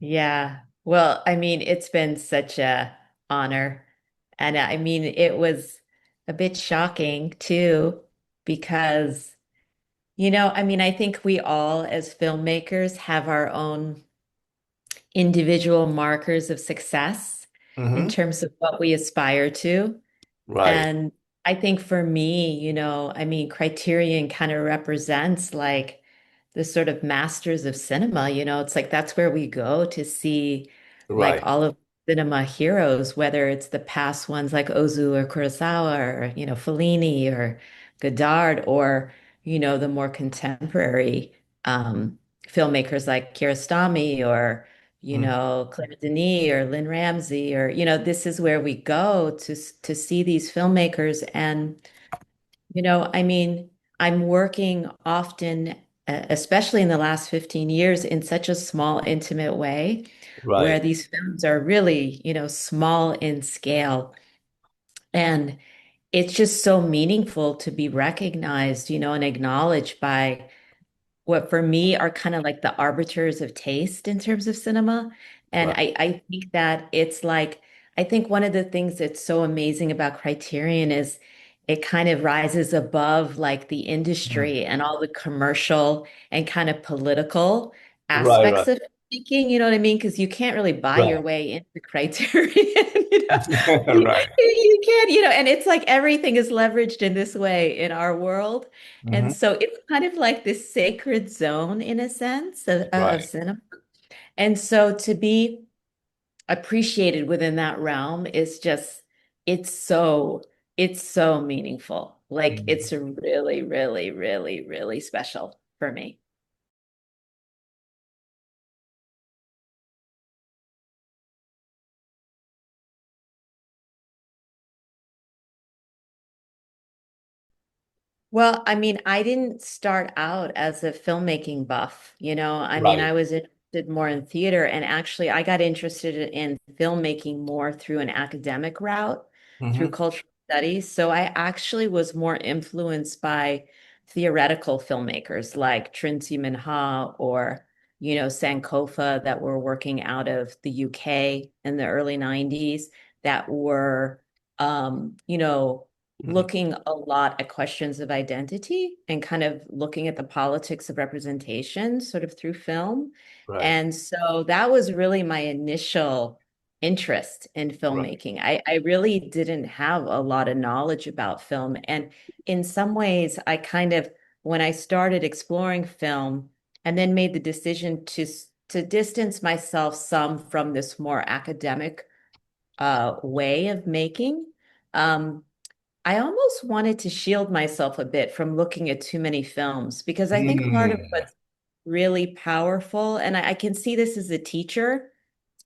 Yeah. Well, I mean, it's been such a honor. And I mean, it was a bit shocking too, because, I mean, I think we all as filmmakers have our own individual markers of success in Hmm. terms of what we aspire to. Right. And I think for me, I mean, Criterion kind of represents like the sort of masters of cinema, it's like that's where we go to see like Right. all of cinema heroes, whether it's the past ones like Ozu or Kurosawa or, Fellini or Godard or, the more contemporary filmmakers like Kiarostami or Mm. Claire Denis or Lynn Ramsey, or, this is where we go to see these filmmakers. And, I mean, I'm working often, especially in the last 15 years, in such a small, intimate way where Right. these films are really, small in scale. And it's just so meaningful to be recognized, and acknowledged by what for me are kind of like the arbiters of taste in terms of cinema. And Right. I think that it's like, I think one of the things that's so amazing about Criterion is it kind of rises above like the Mm. industry and all the commercial and kind of political Right. aspects Right. of thinking, you know what I mean? Because you can't really buy your Right. way into Criterion, You, Right. you can't, and it's like everything is leveraged in this way in our world. And Hmm. so it's kind of like this sacred zone in a sense of Right. cinema. And so to be appreciated within that realm is just, it's so, it's so meaningful. Like Mhm. it's really, really, really, really special for me. Well, I mean, I didn't start out as a filmmaking buff, I mean, Right. I was interested more in theater, and actually I got interested in filmmaking more through an academic route, through Hmm. cultural studies. So I actually was more influenced by theoretical filmmakers like Trincy Minha or, Sankofa that were working out of the UK in the early 90s that were Hmm. looking a lot at questions of identity and kind of looking at the politics of representation sort of through film. Right. And so that was really my initial interest in Right. filmmaking. I really didn't have a lot of knowledge about film. And in some ways, I kind of, when I started exploring film and then made the decision to distance myself some from this more academic way of making, um, I almost wanted to shield myself a bit from looking at too many films because I think part of Mm. what's really powerful, and I can see this as a teacher,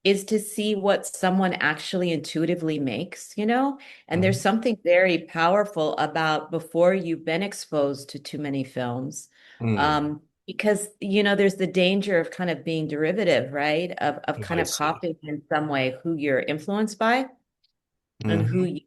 is to see what someone actually intuitively makes, And there's Mhm. something very powerful about before you've been exposed to too many films. Mm. Because, there's the danger of kind of being derivative, right? Of kind I of see. copying in some way who you're influenced by and who Hmm. you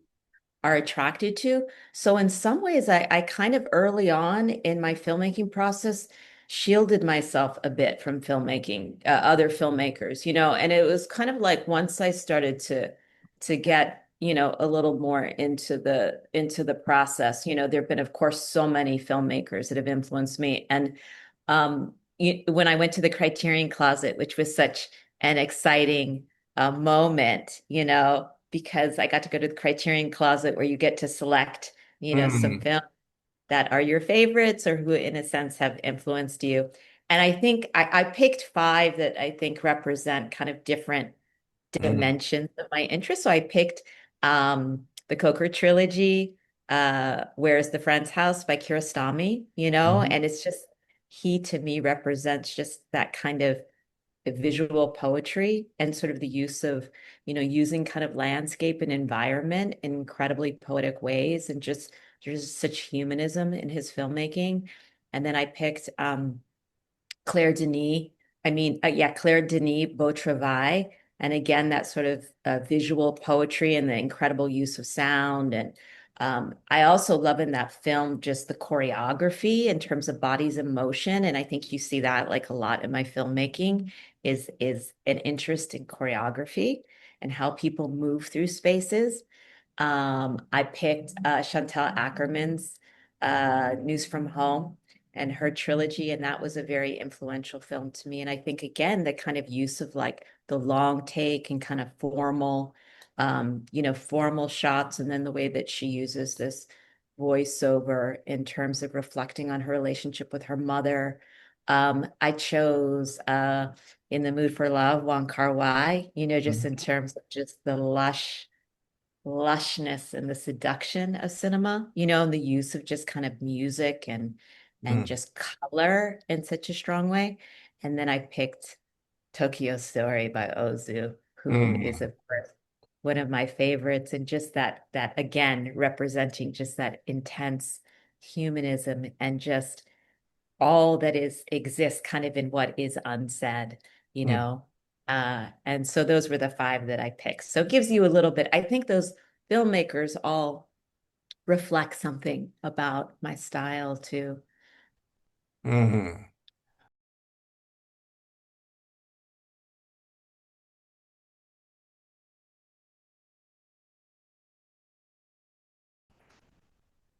are attracted to. So in some ways, I kind of early on in my filmmaking process shielded myself a bit from filmmaking, other filmmakers, and it was kind of like once I started to get, a little more into the process, there've been, of course, so many filmmakers that have influenced me. And when I went to the Criterion Closet, which was such an exciting moment, because I got to go to the Criterion Closet where you get to select, some Mm. films that are your favorites or who, in a sense, have influenced you. And I think I picked five that I think represent kind of different Hmm. dimensions of my interest. So I picked the Coker trilogy, Where's the Friend's House by Kiarostami, Hmm. and it's just, he to me represents just that kind of visual poetry and sort of the use of, using kind of landscape and environment in incredibly poetic ways, and just there's such humanism in his filmmaking. And then I picked Claire Denis. Yeah, Claire Denis Beau Travail. And again, that sort of visual poetry and the incredible use of sound and I also love in that film just the choreography in terms of bodies in motion, and I think you see that like a lot in my filmmaking is an interest in choreography and how people move through spaces. I picked Chantal Ackerman's News from Home and her trilogy, and that was a very influential film to me. And I think again, the kind of use of like the long take and kind of formal, formal shots, and then the way that she uses this voiceover in terms of reflecting on her relationship with her mother. I chose In the Mood for Love, Wong Kar-wai, just in Mhm. terms of just the lushness and the seduction of cinema, and the use of just kind of music and Mm, just color in such a strong way. And then I picked Tokyo Story by Ozu, who is mm, of course one of my favorites, and just that again representing just that intense humanism and just all that is exists kind of in what is unsaid, you mm, know. And so those were the five that I picked. So it gives you a little bit. I think those filmmakers all reflect something about my style too. mm.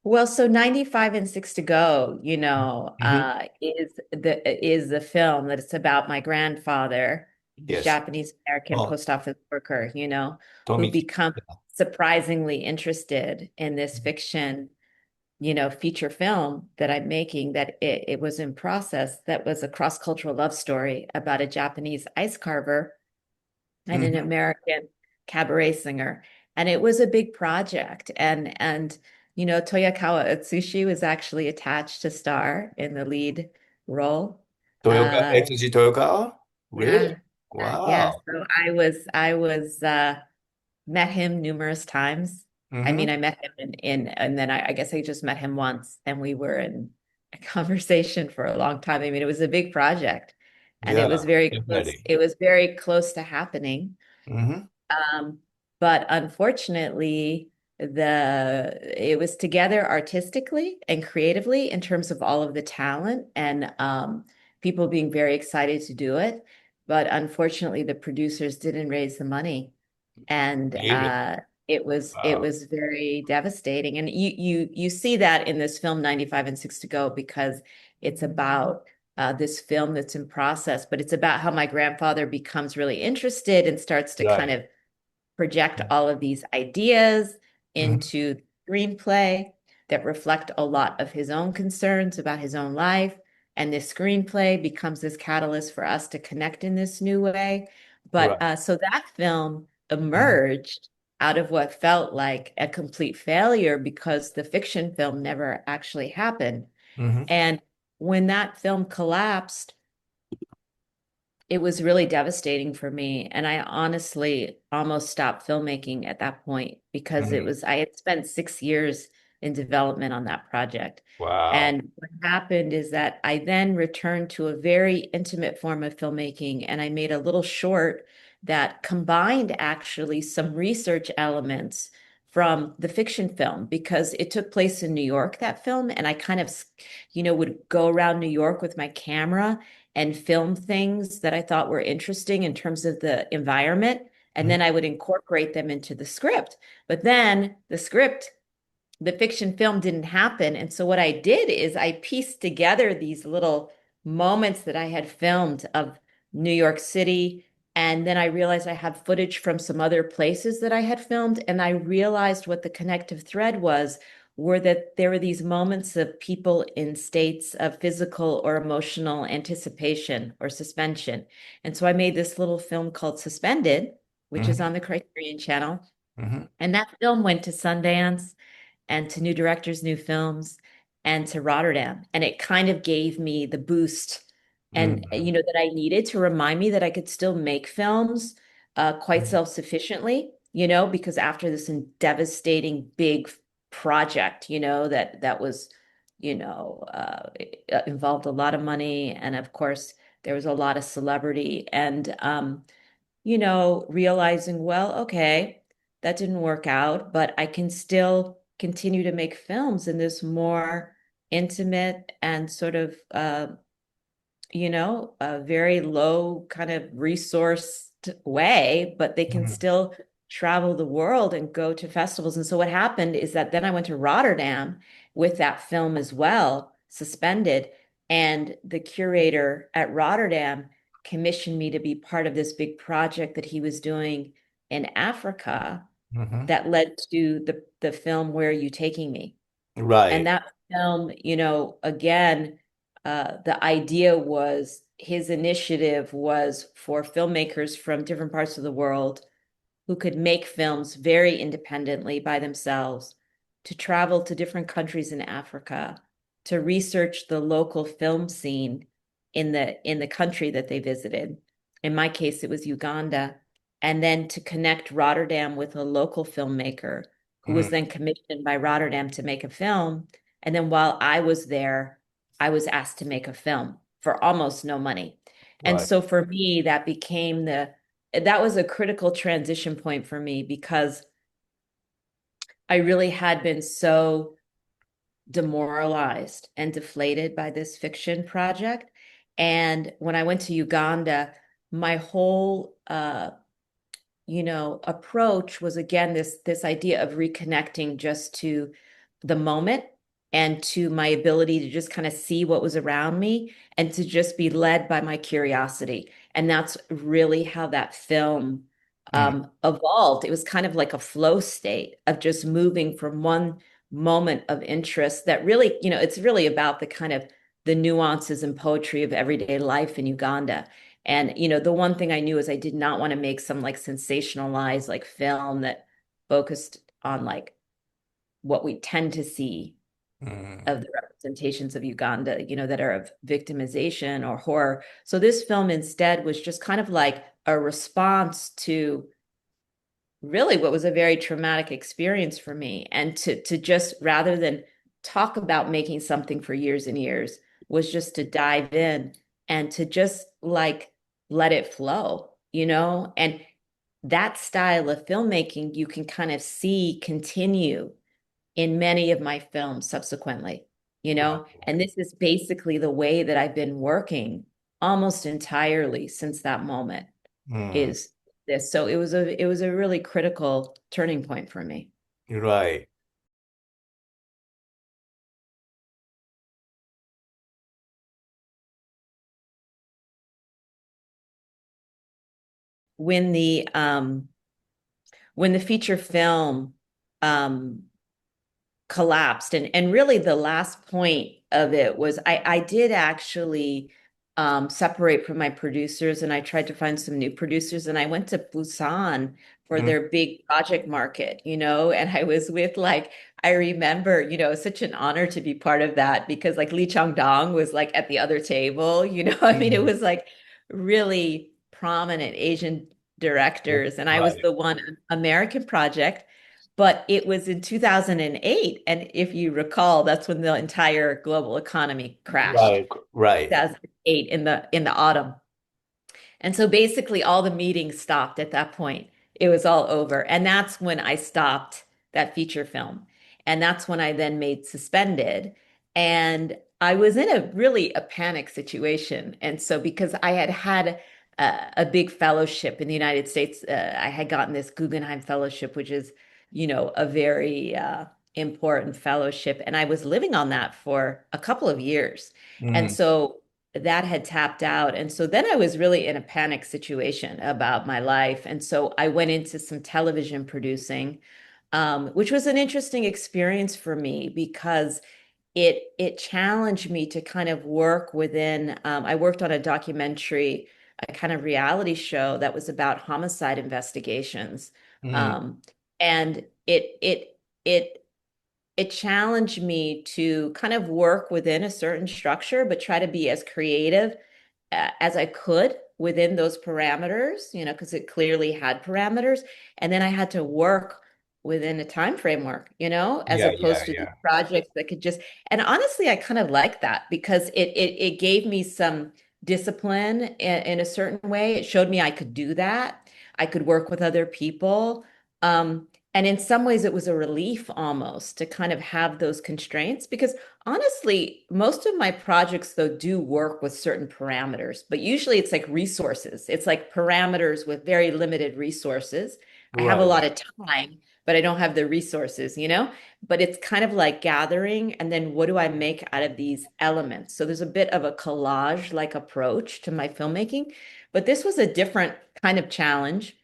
Well, so 95 and Six to Go, Mhm. is the film that it's about my grandfather, Yes. Japanese American Oh, post office worker, who Tommy. becomes surprisingly interested in this fiction, feature film that I'm making, that it was in process, that was a cross-cultural love story about a Japanese ice carver and an Hmm. American cabaret singer. And it was a big project. And Toyokawa Atsushi was actually attached to star in the lead role. Toyoka, Uh Etsuji Toyoka? Really? yeah. Yeah. Wow. So I was met him numerous times. I mean, Hmm. I met him and then I guess I just met him once and we were in a conversation for a long time. I mean, it was a big project and Yeah, definitely. it was very close to happening. Hmm. Um, but unfortunately, it was together artistically and creatively in terms of all of the talent and people being very excited to do it. But unfortunately, the producers didn't raise the money and Really? it Wow. was very devastating. And you see that in this film 95 and Six to Go because it's about this film that's in process, but it's about how my grandfather becomes really interested and starts to kind Right. of project all of these ideas Hmm. into screenplay that reflect a lot of his own concerns about his own life. And this screenplay becomes this catalyst for us to connect in this new way. But Right. so that film Hmm. emerged out of what felt like a complete failure because the fiction film never actually happened. Hmm. And when that film collapsed, it was really devastating for me. And I honestly almost stopped filmmaking at that point because Hmm. I had spent 6 years in development on that project. Wow. And what happened is that I then returned to a very intimate form of filmmaking and I made a little short that combined actually some research elements from the fiction film because it took place in New York, that film. And I kind of, would go around New York with my camera and film things that I thought were interesting in terms of the environment. And Mhm. then I would incorporate them into the script. But then the fiction film didn't happen. And so what I did is I pieced together these little moments that I had filmed of New York City. And then I realized I had footage from some other places that I had filmed. And I realized what the connective thread was were that there were these moments of people in states of physical or emotional anticipation or suspension. And so I made this little film called Suspended, which is Mhm. on the Criterion Channel. Mhm. And that film went to Sundance and to New Directors, New Films, and to Rotterdam. And it kind of gave me the boost and Mhm. that I needed to remind me that I could still make films quite Mhm. self-sufficiently, because after this devastating big project, that was, involved a lot of money. And of course, there was a lot of celebrity and realizing, well, okay, that didn't work out, but I can still continue to make films in this more intimate and sort of a very low kind of resourced way, but they can Mm, still travel the world and go to festivals. And so what happened is that then I went to Rotterdam with that film as well, suspended. And the curator at Rotterdam commissioned me to be part of this big project that he was doing in Africa mhm. that led to the film Where Are You Taking Me? And Right. that film, again, the idea was his initiative was for filmmakers from different parts of the world who could make films very independently by themselves, to travel to different countries in Africa, to research the local film scene in the country that they visited. In my case, it was Uganda, and then to connect Rotterdam with a local filmmaker who was Mm, then commissioned by Rotterdam to make a film. And then while I was there, I was asked to make a film for almost no money. And right. so for me, that was a critical transition point for me because I really had been so demoralized and deflated by this fiction project. And when I went to Uganda, my whole approach was again this idea of reconnecting just to the moment and to my ability to just kind of see what was around me and to just be led by my curiosity. And that's really how that film Mm, evolved. It was kind of like a flow state of just moving from one moment of interest that really, it's really about the kind of the nuances and poetry of everyday life in Uganda. And the one thing I knew is I did not want to make some like sensationalized like film that focused on like what we tend to see mm, of the representations of Uganda, that are of victimization or horror. So this film instead was just kind of like a response to really what was a very traumatic experience for me. And to just rather than talk about making something for years and years, was just to dive in and to just like let it flow, and that style of filmmaking you can kind of see continue in many of my films subsequently, right. and this is basically the way that I've been working almost entirely since that moment Mm, is this. So it was a really critical turning point for me. right. When the um when the feature film um collapsed, and really the last point of it was I did actually separate from my producers, and I tried to find some new producers, and I went to Busan for Mm, their big project market, and I was with like I remember, such an honor to be part of that because like Lee Chang-dong was like at the other table, I mean it mm, was like really prominent Asian directors, and I was right. the one American project, but it was in 2008. And if you recall, that's when the entire global economy crashed, Right. Right. 2008 in the autumn. And so basically all the meetings stopped at that point. It was all over. And that's when I stopped that feature film. And that's when I then made Suspended. And I was in a panic situation. And so because I had had a big fellowship in the United States, I had gotten this Guggenheim Fellowship, which is, a very important fellowship. And I was living on that for a couple of years. And Mm, so that had tapped out. And so then I was really in a panic situation about my life. And so I went into some television producing, which was an interesting experience for me because it challenged me to kind of work within. I worked on a documentary, a kind of reality show that was about homicide investigations. mm, Um, and it challenged me to kind of work within a certain structure, but try to be as creative as I could within those parameters, because it clearly had parameters. And then I had to work within a time framework, as yeah, yeah, opposed to these yeah. projects that could just, and honestly, I kind of like that because it gave me some discipline in a certain way. It showed me I could do that. I could work with other people. Um, And in some ways, it was a relief almost to kind of have those constraints because honestly, most of my projects, though, do work with certain parameters, but usually it's like resources. It's like parameters with very limited resources. I have a Right. lot of time, but I don't have the resources, you know? But it's kind of like gathering, and then what do I make out of these elements? So there's a bit of a collage-like approach to my filmmaking, but this was a different kind of challenge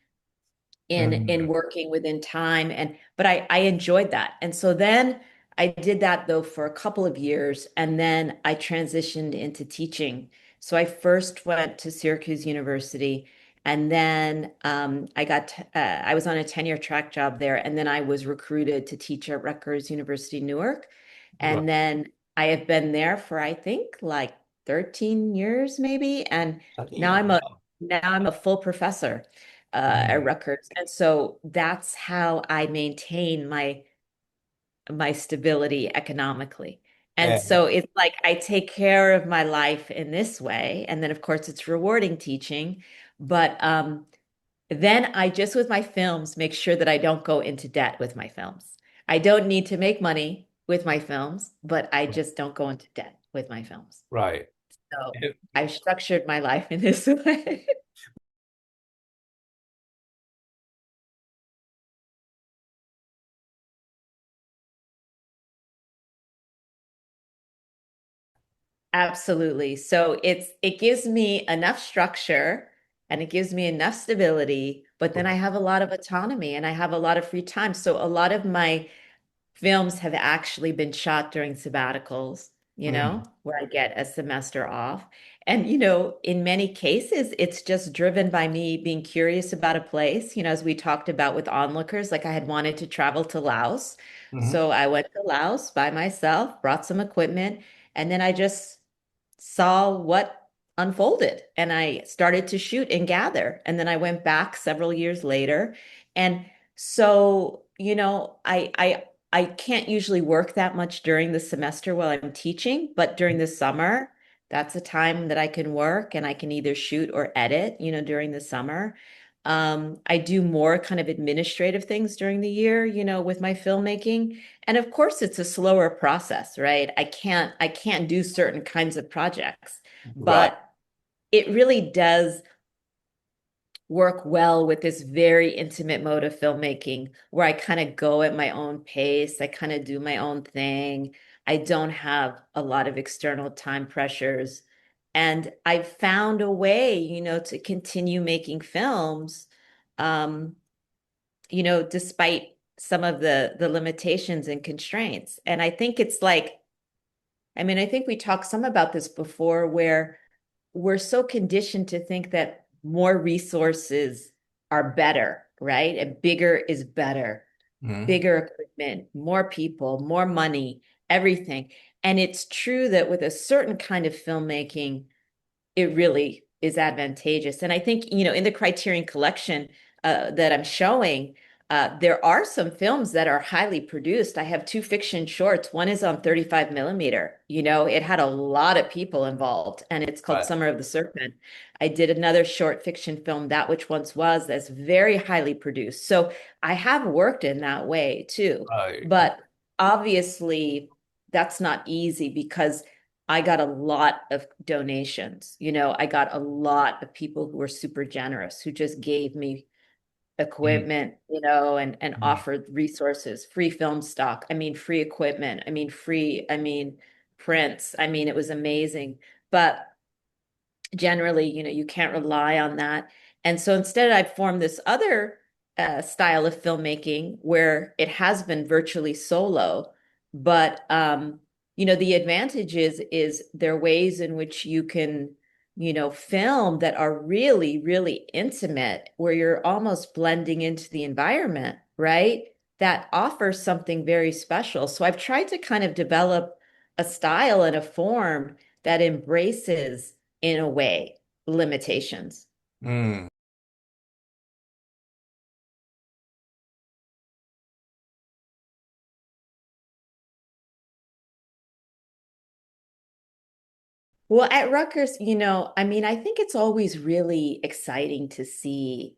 in Mm. working within time and but I enjoyed that. And so then I did that though for a couple of years and then I transitioned into teaching. So I first went to Syracuse University and then I was on a tenure track job there and then I was recruited to teach at Rutgers University Newark. Right. And then I have been there for I think like 13 years maybe and now I'm a Wow. now I'm a full professor at Mm. Rutgers. And so that's how I maintain my stability economically. And And so it's like I take care of my life in this way. And then of course it's rewarding teaching. But then I just with my films make sure that I don't go into debt with my films. I don't need to make money with my films, but I just don't go into debt with my films. right. So I've structured my life in this way. Absolutely. So it gives me enough structure and it gives me enough stability, but then I have a lot of autonomy and I have a lot of free time. So a lot of my films have actually been shot during sabbaticals, Mm. where I get a semester off. And, in many cases, it's just driven by me being curious about a place, as we talked about with onlookers, like I had wanted to travel to Laos. Mhm. So I went to Laos by myself, brought some equipment, and then I just saw what unfolded and I started to shoot and gather. And then I went back several years later. And so, I can't usually work that much during the semester while I'm teaching, but during the summer, that's a time that I can work and I can either shoot or edit, during the summer. I do more kind of administrative things during the year, with my filmmaking. And of course, it's a slower process, right? I can't do certain kinds of projects, Right. but it really does work well with this very intimate mode of filmmaking where I kind of go at my own pace. I kind of do my own thing. I don't have a lot of external time pressures. And I've found a way, to continue making films, um, despite some of the limitations and constraints. And I think it's like, I mean, I think we talked some about this before where we're so conditioned to think that more resources are better, right? And bigger is better, Mhm. bigger equipment, more people, more money, everything. And it's true that with a certain kind of filmmaking, it really is advantageous. And I think, in the Criterion collection that I'm showing, there are some films that are highly produced. I have two fiction shorts. One is on 35 millimeter. It had a lot of people involved, and it's called Right. Summer of the Serpent. I did another short fiction film, That Which Once Was, that's very highly produced. So I have worked in that way too. Right. But obviously, that's not easy because I got a lot of donations. I got a lot of people who were super generous, who just gave me Mm. equipment, and Mm. offered resources, free film stock. I mean, free equipment. I mean, prints. I mean, it was amazing. But generally, you can't rely on that. And so instead, I've formed this other style of filmmaking where it has been virtually solo, but the advantage is there are ways in which you can, film that are really, really intimate, where you're almost blending into the environment, right? That offers something very special. So I've tried to kind of develop a style and a form that embraces in a way limitations. Mm. Well, at Rutgers, I mean, I think it's always really exciting to see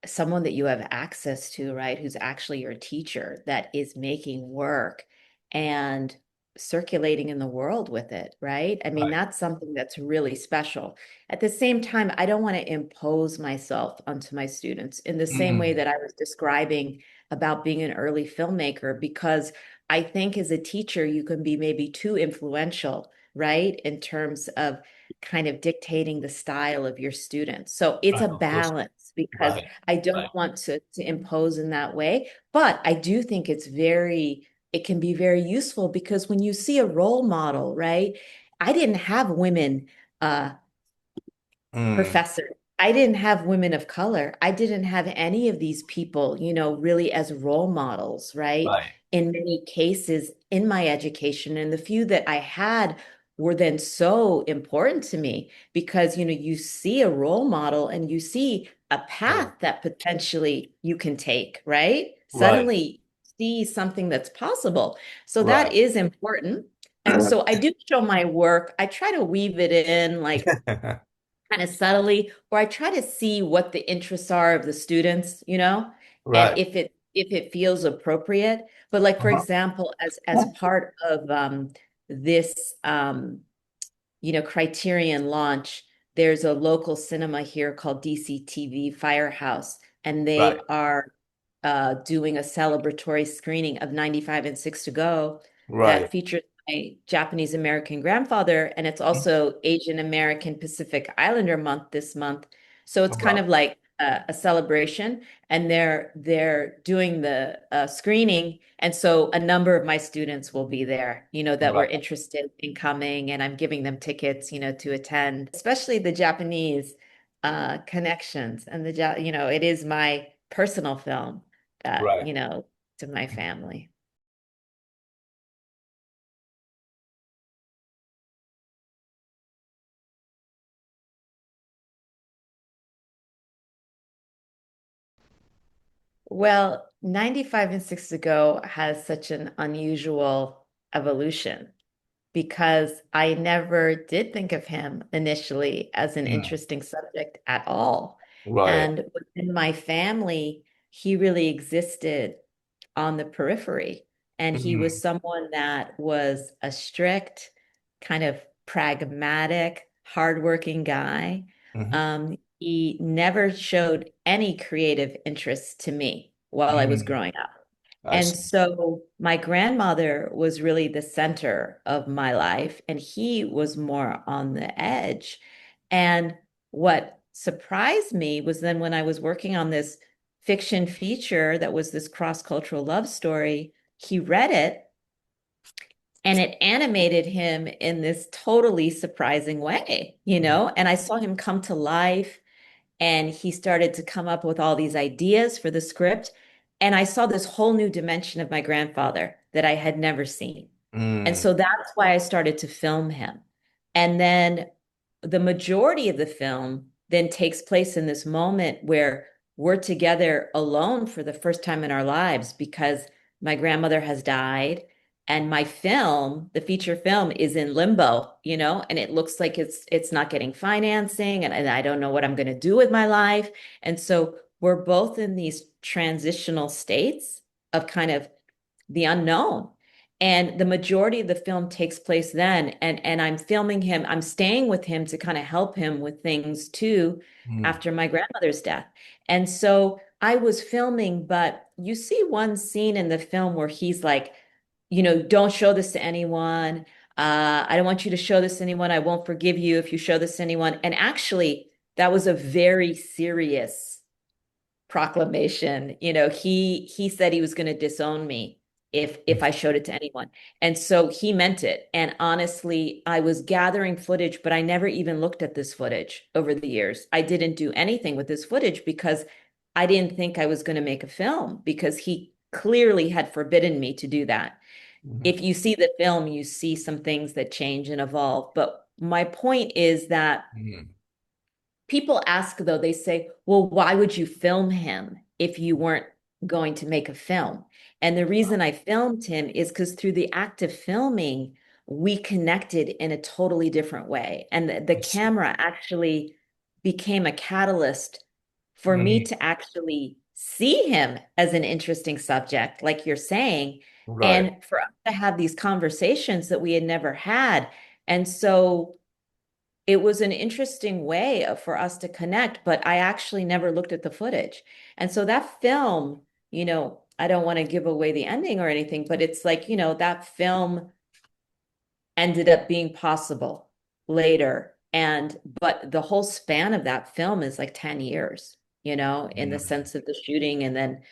someone that you have access to, right? Who's actually your teacher that is making work and circulating in the world with it, right? I mean, Right. that's something that's really special. At the same time, I don't want to impose myself onto my students in the same way Mm. that I was describing about being an early filmmaker, because I think as a teacher, you can be maybe too influential, right? In terms of kind of dictating the style of your students. So it's Right. a Of course. balance because Right. I Right. don't want to impose in that way, but I do think it can be very useful because when you see a role model, right? I didn't have women uh, Mm. professor. I didn't have women of color. I didn't have any of these people, really as role models, right? Right. In many cases in my education. And the few that I had were then so important to me because, you see a role model and you see a Yeah. path that potentially you can take, right? Right. Suddenly see something that's possible. So that Right. is important. And so I do show my work. I try to weave it in like kind of subtly, or I try to see what the interests are of the students, and Right. if it feels appropriate. But like for Uh-huh. example, as part of this Criterion launch, there's a local cinema here called DCTV Firehouse, and Right. they are doing a celebratory screening of 95 and 6 to Go that Right. features my Japanese American grandfather, and it's Mhm. also Asian American Pacific Islander month this month. So it's kind Right. of like a celebration, and they're doing the screening, and so a number of my students will be there, that were Right. interested in coming, and I'm giving them tickets, to attend, especially the Japanese connections and it is my personal film that, Right. to my family. Well, 95 and 6 to Go has such an unusual evolution because I never did think of him initially as an Mm. interesting subject at all. Right. And within my family, he really existed on the periphery. And he was Mm. someone that was a strict, kind of pragmatic, hardworking guy. Hmm. He never showed any creative interest to me while I was Mm. growing up. I And see. so my grandmother was really the center of my life, and he was more on the edge. And what surprised me was then when I was working on this fiction feature that was this cross-cultural love story, he read it and it animated him in this totally surprising way, Mm. and I saw him come to life and he started to come up with all these ideas for the script. And I saw this whole new dimension of my grandfather that I had never seen. And Mm. so that's why I started to film him. And then the majority of the film then takes place in this moment where we're together alone for the first time in our lives because my grandmother has died. And my film, the feature film, is in limbo, and it looks like it's not getting financing, and I don't know what I'm going to do with my life. And so we're both in these transitional states of kind of the unknown. And the majority of the film takes place then. And I'm filming him, I'm staying with him to kind of help him with things too Mm. after my grandmother's death. And so I was filming, but you see one scene in the film where he's like, don't show this to anyone. I don't want you to show this to anyone. I won't forgive you if you show this to anyone. And actually, that was a very serious proclamation. He said he was going to disown me if I showed it to anyone. And so he meant it. And honestly, I was gathering footage, but I never even looked at this footage over the years. I didn't do anything with this footage because I didn't think I was going to make a film because he clearly had forbidden me to do that. Mhm. If you see the film, you see some things that change and evolve. But my point is that Mm. people ask, though, they say, well, why would you film him if you weren't going to make a film? And the reason I filmed him is because through the act of filming, we connected in a totally different way. And the I see. camera actually became a catalyst for me Mm, to actually see him as an interesting subject, like you're saying, right. and for us to have these conversations that we had never had. And so it was an interesting way for us to connect, but I actually never looked at the footage. And so that film, I don't want to give away the ending or anything, but it's like, that film ended up being possible later. But the whole span of that film is like 10 years, in the Mm, sense of the shooting and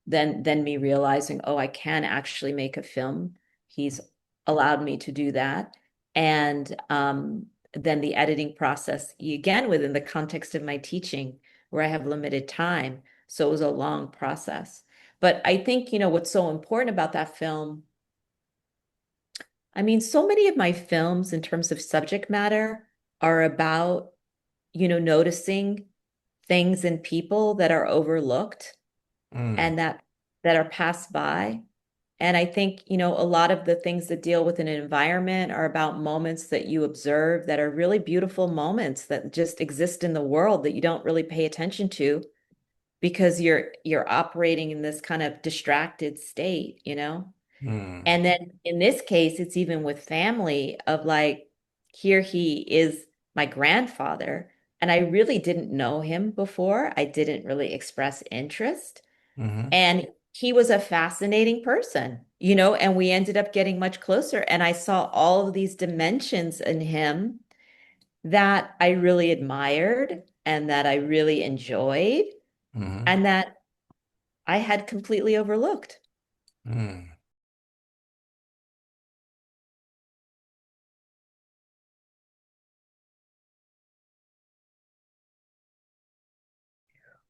then me realizing, oh, I can actually make a film. He's allowed me to do that. And then the editing process, again, within the context of my teaching, where I have limited time. So it was a long process. But I think, what's so important about that film, I mean, so many of my films in terms of subject matter are about, noticing things in people that are overlooked mm, and that are passed by. And I think, a lot of the things that deal with an environment are about moments that you observe that are really beautiful moments that just exist in the world that you don't really pay attention to because you're operating in this kind of distracted state. mm, And then in this case, it's even with family of like, here he is my grandfather, and I really didn't know him before. I didn't really express interest. mhm, And he was a fascinating person, and we ended up getting much closer. And I saw all of these dimensions in him that I really admired and that I really enjoyed mhm, and that I had completely overlooked. mm.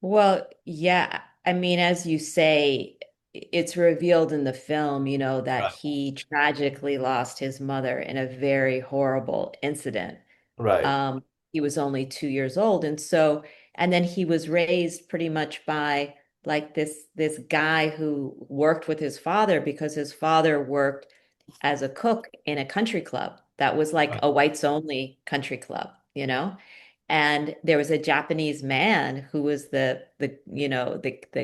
Well, yeah. I mean, as you say, it's revealed in the film, that Right. he tragically lost his mother in a very horrible incident. Right. Um, he was only 2 years old. And then he was raised pretty much by like this guy who worked with his father because his father worked as a cook in a country club that was like Right. a whites only country club. And there was a Japanese man who was the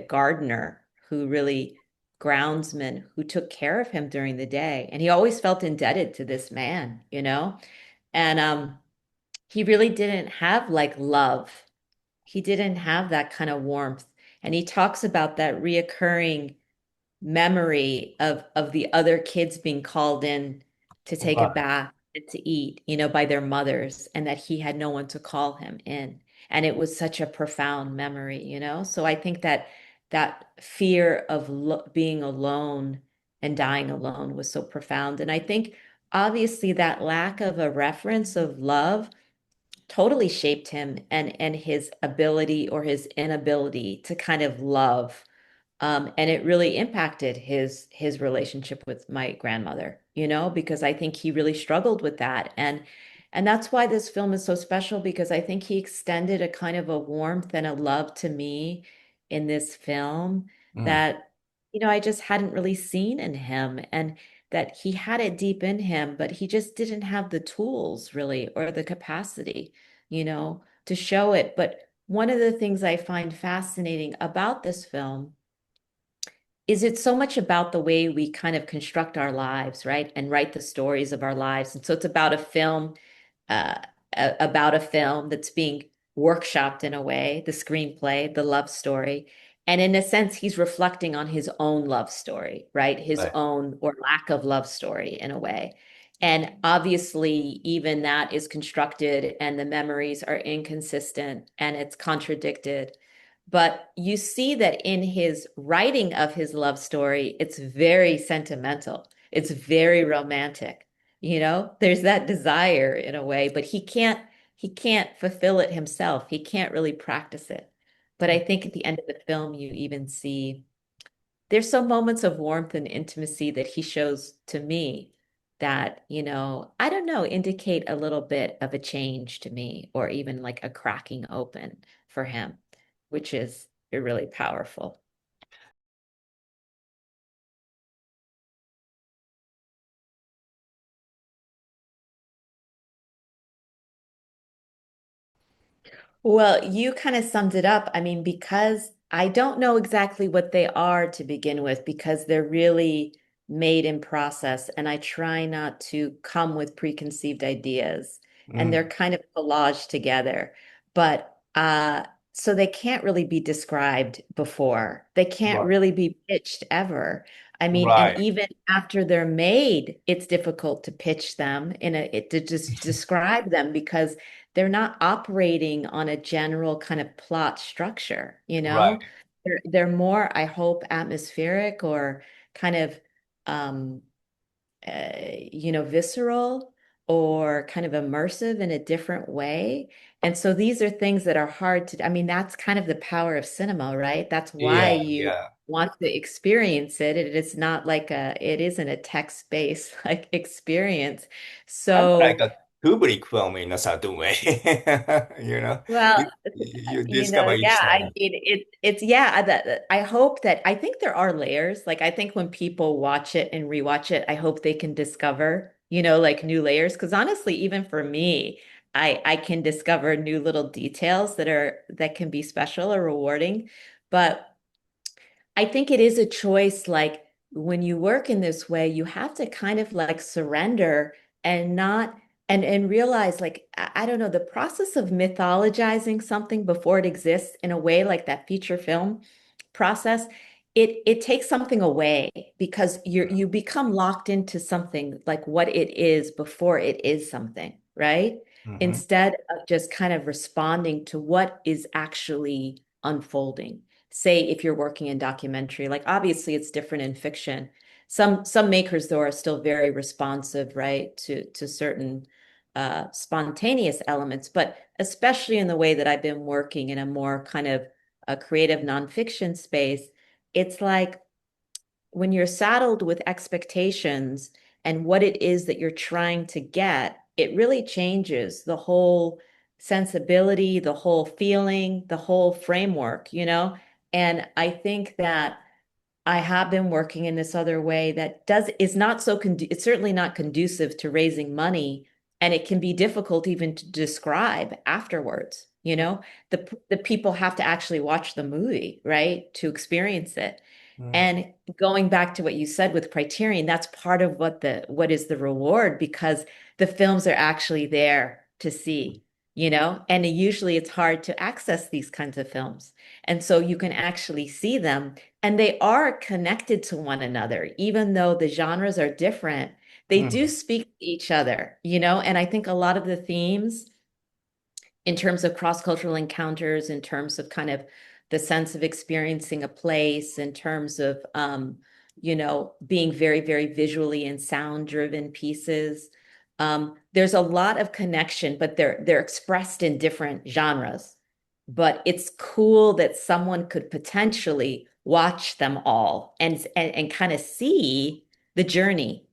gardener who really groundsman who took care of him during the day. And he always felt indebted to this man. And he really didn't have like love. He didn't have that kind of warmth. And he talks about that reoccurring memory of the other kids being called in to take a Right. bath and to eat, by their mothers, and that he had no one to call him in. And it was such a profound memory. So I think that fear of being alone and dying alone was so profound. And I think obviously that lack of a reference of love totally shaped him and his ability or his inability to kind of love. And it really impacted his relationship with my grandmother, because I think he really struggled with that. And that's why this film is so special because I think he extended a kind of a warmth and a love to me in this film Mm, that, I just hadn't really seen in him. And that he had it deep in him, but he just didn't have the tools really or the capacity, to show it. But one of the things I find fascinating about this film is it so much about the way we kind of construct our lives, right? And write the stories of our lives. And so it's about a film, uh, about a film that's being workshopped in a way, the screenplay, the love story. And in a sense, he's reflecting on his own love story, right? His right. own or lack of love story in a way. And obviously, even that is constructed and the memories are inconsistent and it's contradicted. But you see that in his writing of his love story, it's very sentimental. It's very romantic. There's that desire in a way, but he can't fulfill it himself. He can't really practice it. But I think at the end of the film, you even see there's some moments of warmth and intimacy that he shows to me that, I don't know, indicate a little bit of a change to me, or even like a cracking open for him, which is really powerful. Well, you kind of summed it up. I mean, because I don't know exactly what they are to begin with, because they're really made in process, and I try not to come with preconceived ideas, and they're Mm, kind of collaged together. But so they can't really be described before. They can't right, really be pitched ever. I mean, and right, even after they're made, it's difficult to pitch them to just describe them because they're not operating on a general kind of plot structure, you know? right, They're more, I hope, atmospheric or kind of um visceral or kind of immersive in a different way. And so these are things that are hard to, I mean, that's kind of the power of cinema, right? That's why yeah, you yeah. want to experience it. It is not like it isn't a text-based like experience. Kind of like So a Kubrick film in a certain way. You know, well, you discover yeah, each I time. mean, it's yeah, that I hope that I think there are layers. Like I think when people watch it and rewatch it, I hope they can discover, like new layers. Because honestly, even for me, I can discover new little details that can be special or rewarding. But I think it is a choice. Like when you work in this way, you have to kind of like surrender and not and realize like I don't know the process of mythologizing something before it exists in a way like that feature film process. It takes something away because you become locked into something like what it is before it is something, right? Hmm. Instead of just kind of responding to what is actually unfolding. Say if you're working in documentary, like obviously it's different in fiction. Some makers though are still very responsive, right, to certain spontaneous elements, but especially in the way that I've been working in a more kind of a creative nonfiction space, it's like when you're saddled with expectations and what it is that you're trying to get, it really changes the whole sensibility, the whole feeling, the whole framework, you know? And I think that I have been working in this other way that does is not so it's certainly not conducive to raising money, and it can be difficult even to describe afterwards, you know? The people have to actually watch the movie, right, to experience it. Mm, And going back to what you said with Criterion, that's part of what is the reward because the films are actually there to see, and usually it's hard to access these kinds of films. And so you can actually see them and they are connected to one another, even though the genres are different. They do mm, speak to each other, and I think a lot of the themes in terms of cross-cultural encounters, in terms of kind of the sense of experiencing a place, in terms of being very, very visually and sound-driven pieces. There's a lot of connection, but they're expressed in different genres. But it's cool that someone could potentially watch them all and kind of see the journey,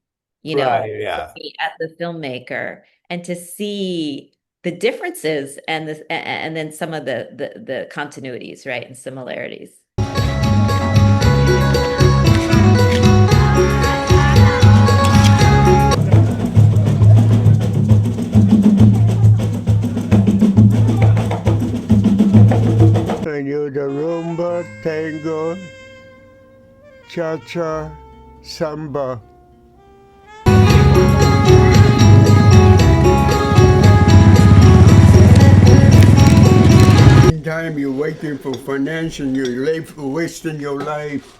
right, to yeah. me as the filmmaker and to see the differences and then some of the continuities, right, and similarities. I knew the rumba, tango, cha-cha, samba. Meantime, you're waiting for financial, you're late for wasting your life.